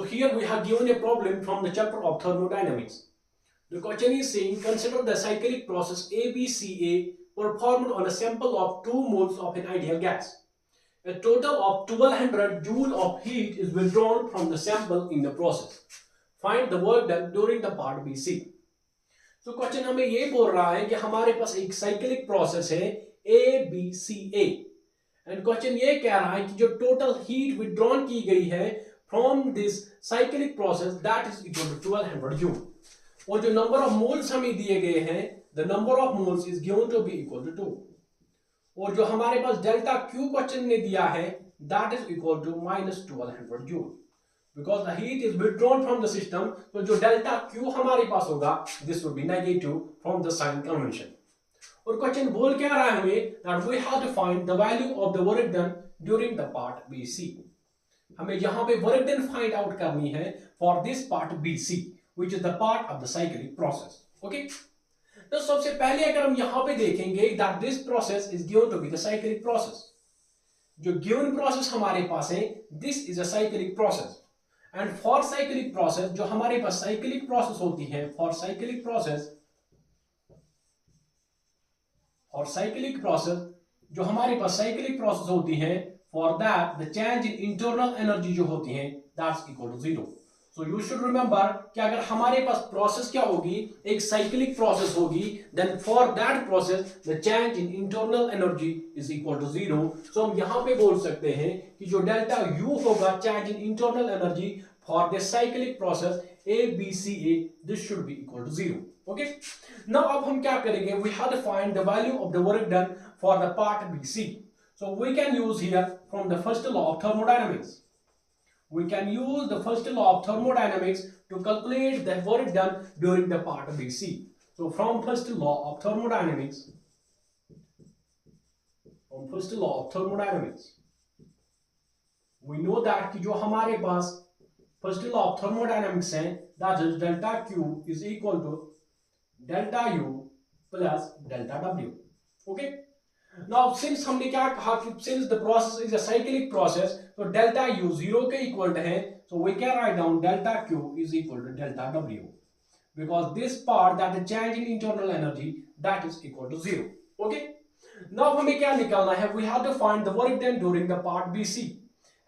So here we have given a problem from the chapter of thermodynamics. The question is saying consider the cyclic process ABCA performed on a sample of 2 moles of an ideal gas. A total of 1200 joule of heat is withdrawn from the sample in the process. Find the work done during the part BC. So question हमें ये बोल रहा है कि हमारे पास एक cyclic process है ABCA and question ये कह रहा है कि जो टोटल हीट विथड्रॉन की गई है from this cyclic process that is equal to 1200 joule और जो नंबर ऑफ मोल्स हमें दिए गए हैं the number of moles is given to be equal to 2 और जो हमारे पास डेल्टा क्यू क्वेश्चन ने दिया है that is equal to -1200 joule because the heat is withdrawn from the system तो जो डेल्टा क्यू हमारे पास होगा this will be negative from the sign convention और क्वेश्चन बोल क्या रहा है हमें that we have to find the value of the work done during the part BC हमें यहां पे वर्क डन फाइंड आउट करनी है for this part BC which is the part of the cyclic process okay तो सबसे पहले अगर हम यहां पे देखेंगे that this process is given to be the cyclic process जो गिवन प्रोसेस हमारे पास है this is a cyclic process and for cyclic process जो हमारे पास साइक्लिक प्रोसेस होती है फॉर साइक्लिक प्रोसेस और साइक्लिक प्रोसेस जो हमारे पास साइक्लिक प्रोसेस होती है for that the change in internal energy जो होती है that's equal to 0 so you should remember कि अगर हमारे पास प्रोसेस क्या होगी एक साइक्लिक प्रोसेस होगी then for that process the change in internal energy is equal to 0 so हम यहां पे बोल सकते हैं कि जो डेल्टा U होगा change in internal energy for the cyclic process ABCA this should be equal to 0 okay now अब हम क्या करेंगे we have to find the value of the work done for the part BC so we can use here from the first law of thermodynamics we can use the first law of thermodynamics to calculate the work done during the part BC so from first law of thermodynamics we know that कि जो हमारे पास first law of thermodynamics है that is delta Q is equal to delta U plus delta W okay now since हमने क्या कहा कि since the process is a cyclic process तो delta U 0 के इक्वल है so we can write down delta Q is equal to delta W because this part that the change in internal energy that is equal to 0 okay now हमें क्या निकालना है we have to find the work done during the part BC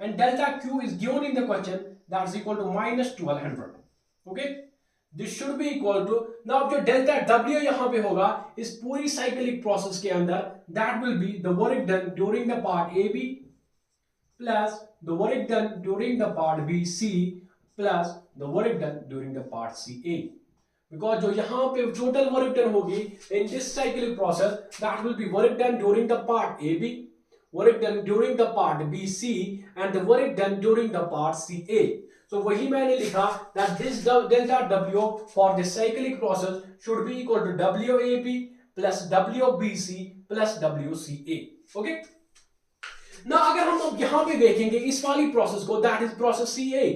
and delta Q is given in the question that is equal to -1200 okay this should be equal to now जो delta W यहां पे होगा इस पूरी cyclic process के अंदर that will be the work done during the part AB plus the work done during the part BC plus the work done during the part CA because जो यहां पे टोटल वर्क डन होगी in this cyclic process that will B work done during the part AB work done during the part BC and the work done during the part CA so वही मैंने लिखा that this delta W for the cyclic process should be equal to WAB plus WBC plus WCA okay now अगर हम यहाँ पे देखेंगे इस वाली प्रोसेस को that is process CA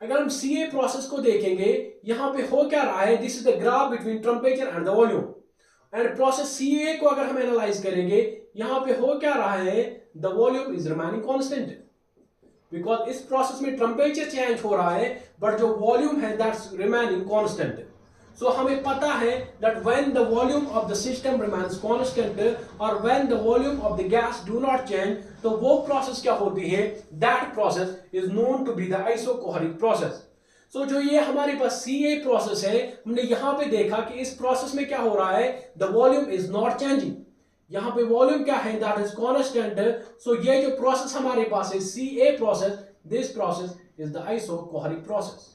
अगर हम CA प्रोसेस को देखेंगे यहाँ पे हो क्या रहा है this is the graph between temperature and the volume and process CA को अगर हम एनालाइज करेंगे यहां पे हो क्या रहा है the volume is remaining constant because इस प्रोसेस में टेंपरेचर चेंज हो रहा है बट जो वॉल्यूम है दैट्स रिमेनिंग कांस्टेंट सो हमें पता है that when the volume of the system remains constant और when the volume of the gas do not change तो वो प्रोसेस क्या होती है that process is known to be the isochoric process so जो ये हमारे पास CA प्रोसेस है हमने यहां पे देखा कि इस प्रोसेस में क्या हो रहा है the volume is not changing यहां पे वॉल्यूम क्या है दैट इज कांस्टेंट सो ये जो प्रोसेस हमारे पास है CA process this process is the isochoric process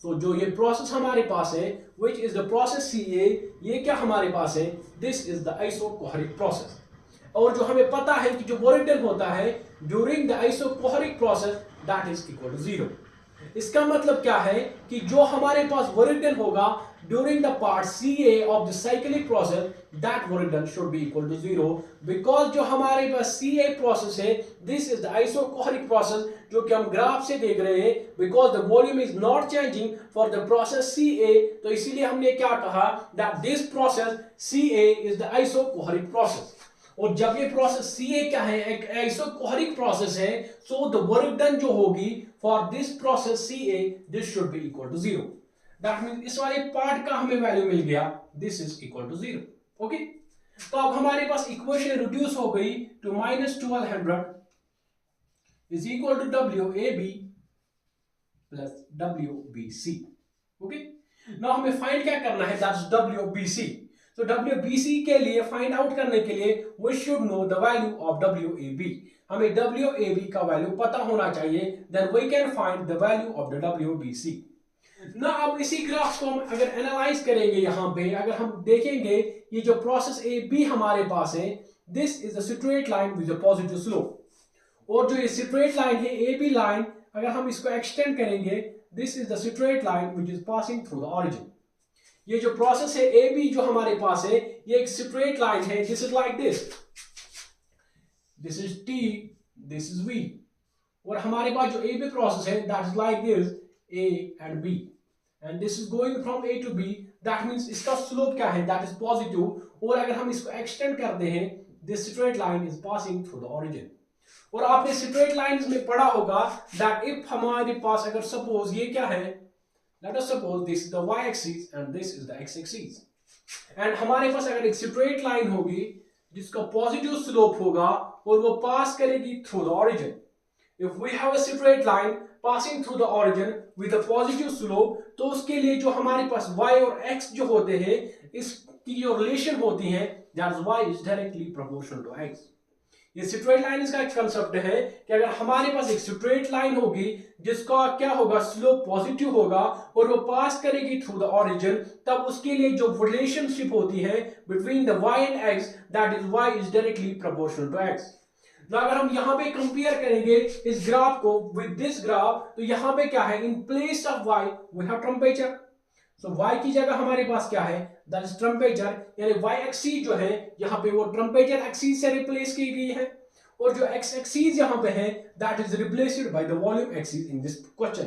so जो ये प्रोसेस हमारे पास है which is the process CA ये क्या हमारे पास है this is the isochoric process और जो हमें पता है कि जो वर्क डन होता है during the isochoric process that is equal to 0 इसका मतलब क्या है कि जो हमारे पास वर्क डन होगा during the part CA of the cyclic process that work done should be equal to 0 because जो हमारे पास CA प्रोसेस है this is the isochoric process जो कि हम ग्राफ से देख रहे हैं because the volume is not changing for the process CA तो इसीलिए हमने क्या कहा that this process CA is the isochoric process और जब ये प्रोसेस सी ए क्या है, एक आइसोकोरिक प्रोसेस है, सो द वर्क डन जो होगी for this process C A, this should be equal to 0। That mean इस वाले पार्ट का हमें वैल्यू मिल गया, this is equal to 0। Okay, तो अब हमारे पास इक्वेशन रिड्यूस हो गई to -1200 is equal to W A B plus W B C. Okay, now हमें फाइंड क्या करना है, दैट्स डब्ल्यू बी सी। तो डब्ल्यू बी सी के लिए फाइंड आउट करने के लिए we should know the value of W A B. हमें डब्ल्यू ए बी का वैल्यू पता होना चाहिए, then we can find the value of the W B C. ना अब इसी ग्राफ को हम अगर एनालाइज करेंगे, यहाँ पे अगर हम देखेंगे ये जो प्रोसेस ए बी हमारे पास है, this is a straight line with a positive slope. और जो ये स्ट्रेट लाइन है ए बी लाइन, अगर हम इसको एक्सटेंड करेंगे, this is the straight line which is passing through the origin. ये जो प्रोसेस है ए बी जो हमारे पास है, ये एक स्ट्रेट लाइन है, this is like this is T, this is V. और हमारे पास जो ए बी प्रोसेस है, that is like this A and B, and this is going from A to B. That means इसका slope क्या है, that is positive. और अगर हम इसको एक्सटेंड करते हैं, this straight line is passing through the origin. और आपने स्ट्रेट लाइंस में पढ़ा होगा दैट इफ हमारे पास अगर सपोज ये क्या है, let us suppose this is the y axis and this is the x axis, and हमारे पास अगर एक स्ट्रेट लाइन होगी जिसका पॉजिटिव स्लोप होगा और वो पास करेगी through the origin. If we have a straight line passing through the origin with a positive slope, तो उसके लिए जो हमारे पास y और x जो होते हैं, इसकी जो रिलेशन होती है, that is y is directly proportional to x। ये स्ट्रेट लाइन इसका एक कंसेप्ट है कि अगर हमारे पास एक स्ट्रेट लाइन होगी जिसका क्या होगा, स्लोप पॉजिटिव होगा और वो पास करेगी थ्रू द ओरिजिन, तब उसके लिए जो रिलेशनशिप होती है between the y and x, that is y is directly proportional to x। तो अगर हम यहाँ पे कंपेयर करेंगे इस ग्राफ को विद दिस ग्राफ, तो यहाँ पे क्या है, in place of y we have temperature. So y की जगह हमारे पास क्या है, दैट इज टेम्परेचर, यानी y एक्सिस जो है यहाँ पे वो टेम्परेचर एक्सिस से रिप्लेस की गई है, और जो x एक्सिस यहाँ पे है, that is replaced by the volume axis in this question.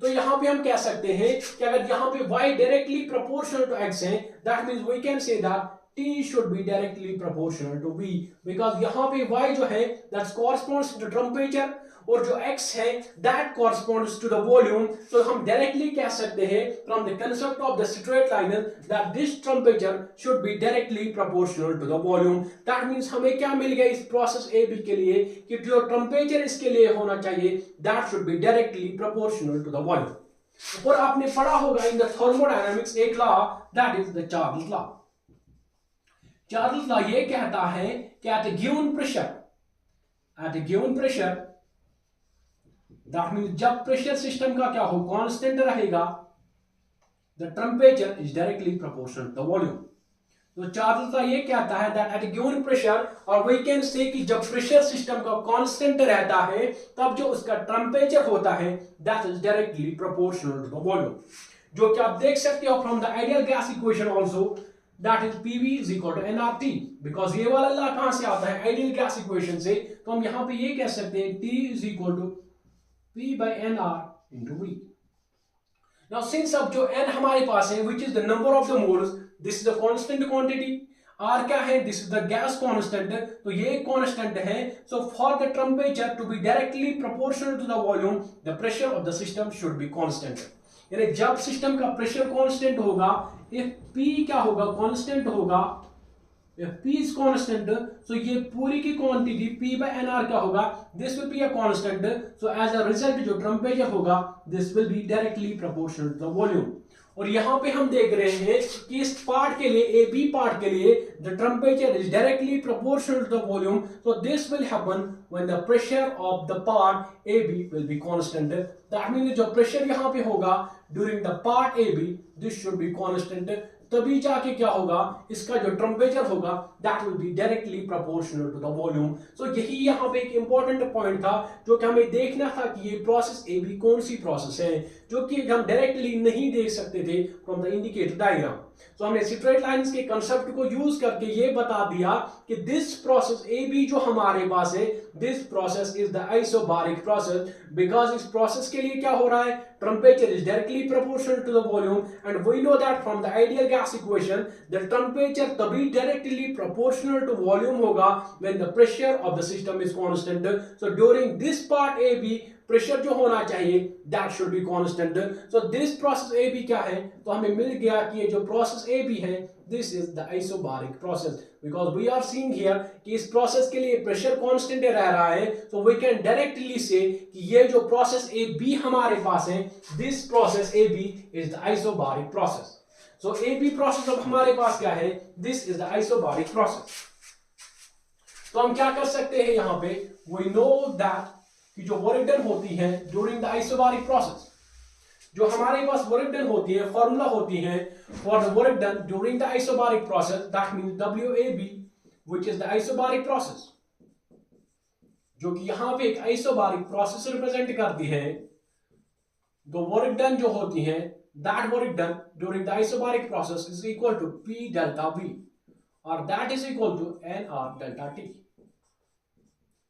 तो यहाँ पे हम कह सकते हैं कि अगर यहाँ पे y directly proportional to x है, that means we can say that t should be directly proportional to v, because यहाँ पे y जो है that corresponds to the temperature और जो x है that corresponds to the volume। तो हम directly कह सकते हैं from the concept of the straight line that this temperature should be directly proportional to the volume। That means हमें क्या मिल गया इस process AB के लिए कि जो temperature इसके लिए होना चाहिए that should be directly proportional to the volume। और आपने पढ़ा होगा in the thermodynamics एक law that is the Charles law। Charles law ये कहता है कि at a given pressure, that means जब प्रेशर सिस्टम का क्या हो, कांस्टेंट रहेगा, the temperature is directly proportional to the volume। तो चार्ल्स लॉ ये कहता है that at a given pressure, और we can say कि जब प्रेशर सिस्टम का कांस्टेंट रहता है, तब जो उसका टेम्परेचर होता है that is directly proportional to the volume। जो कि आप देख सकते हो from the ideal gas equation also, that is PV is equal to nRT, because ये वाला ला कहां से आता है, आइडियल गैस इक्वेशन से। तो हम यहां पे ये कह सकते हैं T is equal to P by NR into V। Now since अब जो N हमारे पास है which is the number of the moles, this is a constant quantity, R क्या है, this is the gas constant, तो ये constant है। So for the temperature to be directly proportional to the volume, the pressure of the system should be constant। यानी जब system का pressure constant होगा, if P क्या होगा, कांस्टेंट होगा, if P is constant, so ये पूरी की क्वांटिटी P by NR क्या होगा, this will be a constant, so as a result जो टेम्परेचर होगा, this will be directly proportional to the volume। और यहाँ पे हम देख रहे हैं कि इस पार्ट के लिए, ए बी पार्ट के लिए, the temperature is directly proportional to the volume, so this will happen when the pressure of the part AB will be constant। That means जो प्रेशर यहाँ पे होगा during the part AB, this should be constant, तभी जाके क्या होगा, इसका जो टेम्परेचर होगा that will be directly proportional to the volume। So यही यहाँ पे एक इंपॉर्टेंट पॉइंट था जो कि हमें देखना था कि ये प्रोसेस AB कौन सी प्रोसेस है, जो कि हम डायरेक्टली नहीं देख सकते थे फ्रॉम द इंडिकेटर डायग्राम। तो हमने स्ट्रेट लाइंस के कंसेप्ट को यूज करके ये बता दिया कि दिस प्रोसेस ए बी जो हमारे पास है, this process is the isobaric process, because इस प्रोसेस के लिए क्या हो रहा है, temperature is directly proportional to the volume and we know that from the ideal gas equation the temperature तभी डायरेक्टली प्रोपोर्शनल टू वॉल्यूम होगा when the pressure of the system is constant. So during this part A B pressure जो होना चाहिए that should be constant. So this process A B क्या है, तो हमें मिल गया कि ये जो प्रोसेस ए बी है this is the isobaric process, because we are seeing here कि इस प्रोसेस के लिए प्रेशर कांस्टेंट रह रहा है। सो वी कैन डायरेक्टली से कि ये जो प्रोसेस ए बी हमारे पास है, this process A B is the isobaric process. So A B process अब हमारे पास क्या है, this is the isobaric process. तो हम क्या कर सकते हैं यहां पे, वी नो दैट कि जो वर्क डन होती है ड्यूरिंग द आइसोबारिक प्रोसेस, जो हमारे पास वर्क डन होती है, फॉर्मूला होती है for the work done during the isobaric process, that means WAB which is the isobaric process, जो कि यहां पे एक आइसोबारिक प्रोसेस रिप्रेजेंट करती है। द वर्क डन जो होती है, that work done during the isobaric process is equal to P delta V और that is equal to NR delta T।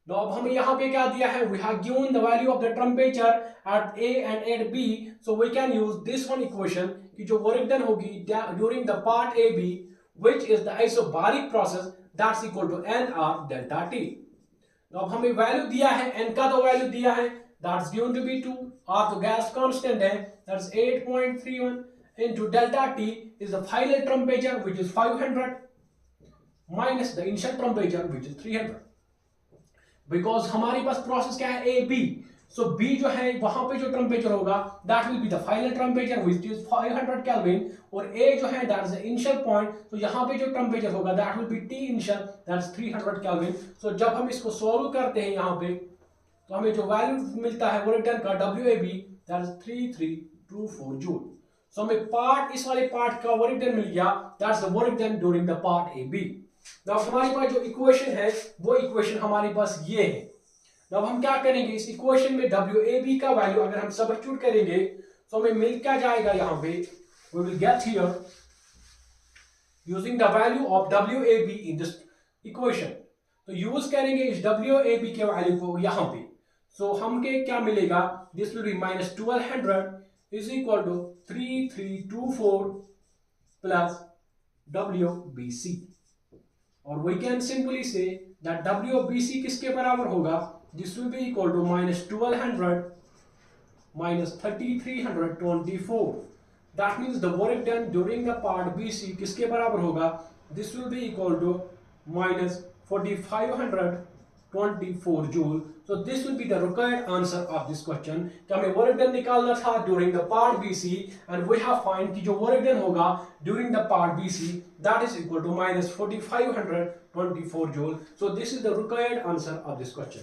तो अब हमें यहाँ पे क्या दिया है, we have given the value of the temperature at A and at B, so we can use this one equation कि जो work done होगी during the part AB which is the isobaric process that's equal to NR delta T। तो अब हमें value दिया है, N का तो वैल्यू दिया है that's given to be 2, R तो गैस कांस्टेंट है that's 8.31 into delta T is the final temperature which is 500 minus the initial temperature which is 300। Because हमारे पास प्रोसेस क्या है, ए बी, सो बी जो है वहां पे जो टेम्परेचर होगा that will be the final temperature which is 500 kelvin, और ए जो है that is the initial point, तो यहां पे जो टेम्परेचर होगा that will be T initial that is 300 kelvin. So जब हम इसको सॉल्व करते हैं यहां पे, तो हमें जो वैल्यू मिलता है वर्क डन का WAB दैट इज 3324 जूल। सो हमें पार्ट, इस वाले पार्ट का वर्क डन मिल गया, that's the work done during the part A B. अब हमारे पास जो इक्वेशन है वो इक्वेशन हमारे पास ये है। अब हम क्या करेंगे, इस इक्वेशन में WAB का वैल्यू अगर हम सब्स्टिट्यूट करेंगे तो हमें मिल क्या जाएगा, यहां पे we will get here using the value of WAB in this equation। तो यूज करेंगे इस WAB के वैल्यू को यहां पे, सो हमके क्या मिलेगा, this will be minus 1200 is equal to 3324 plus WBC, और we can simply say that WBC किसके बराबर होगा, this will be equal to minus 1200 minus 3324, that means the work done during the part BC किसके बराबर होगा, this will be equal to minus 4524 joule. So this will be the required answer of this question कि हमें work done निकालना था during the part BC and we have find कि जो work done होगा during the part BC that is equal to minus 4524 joule. So this is the required answer of this question.